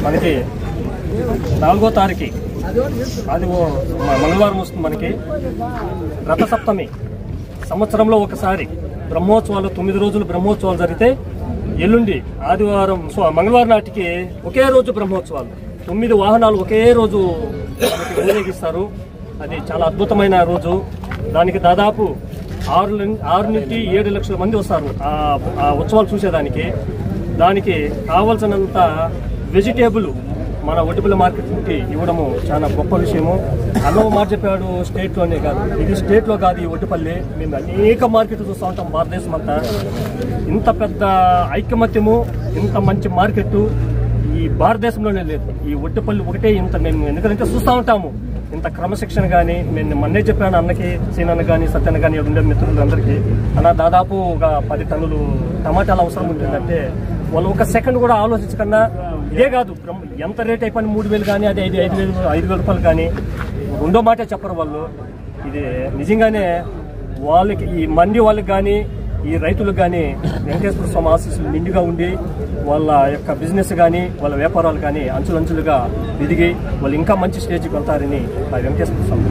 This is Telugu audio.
మనకి 4వ తారీఖు అది మంగళవారం వస్తుంది. మనకి రథసప్తమి సంవత్సరంలో ఒకసారి బ్రహ్మోత్సవాలు 9 రోజులు బ్రహ్మోత్సవాలు జరిగితే ఎల్లుండి ఆదివారం మంగళవారం నాటికి ఒకే రోజు బ్రహ్మోత్సవాలు 9 వాహనాలు ఒకే రోజు ఊరేగిస్తారు. అది చాలా అద్భుతమైన రోజు. దానికి దాదాపు 6 నుంచి 7 లక్షల మంది వస్తారు ఆ ఉత్సవాలు చూసేదానికి. దానికి కావాల్సినంత వెజిటేబుల్ మన ఒడ్డుపల్లి మార్కెట్ నుండి ఇవ్వడము చాలా గొప్ప విషయము. అన్నవ మార్చెప్పాడు స్టేట్లోనే కాదు, ఇది స్టేట్లో కాదు. ఈ ఒడ్డుపల్లి మేము అనేక మార్కెట్లు చూస్తూ ఉంటాం భారతదేశం అంతా. ఇంత పెద్ద ఐకమత్యము, ఇంత మంచి మార్కెట్ ఈ భారతదేశంలోనే లేదు. ఈ ఒడ్డుపల్లి ఒకటే ఇంత మేము ఎందుకంటే చూస్తూ ఉంటాము. ఇంత క్రమశిక్షణ కానీ నేను మొన్నే చెప్పాను అన్నకి, సీనన్న కానీ, సత్యన్న కానీ ఉండే మిత్రులందరికీ, అన్న దాదాపు ఒక 10 టన్నులు టమాటాలు అవసరం ఉంటుందంటే వాళ్ళు ఒక సెకండ్ కూడా ఆలోచించకుండా ఇదే కాదు ఎంత రేట్ అయిపోయింది 3,000 కానీ అది 5,000 రూపాయలు కానీ రెండో మాటే చెప్పరు వాళ్ళు. ఇది నిజంగానే వాళ్ళకి ఈ మండి వాళ్ళకి కానీ ఈ రైతులకు కానీ వెంకటేశ్వర స్వామి ఆశీస్సులు నిండుగా ఉండి వాళ్ళ యొక్క బిజినెస్ కానీ వాళ్ళ వ్యాపారాలు కానీ అంచులంచులుగా ఎదిగి వాళ్ళు ఇంకా మంచి స్టేజ్కి వెళ్తారని ఆ వెంకటేశ్వర స్వామి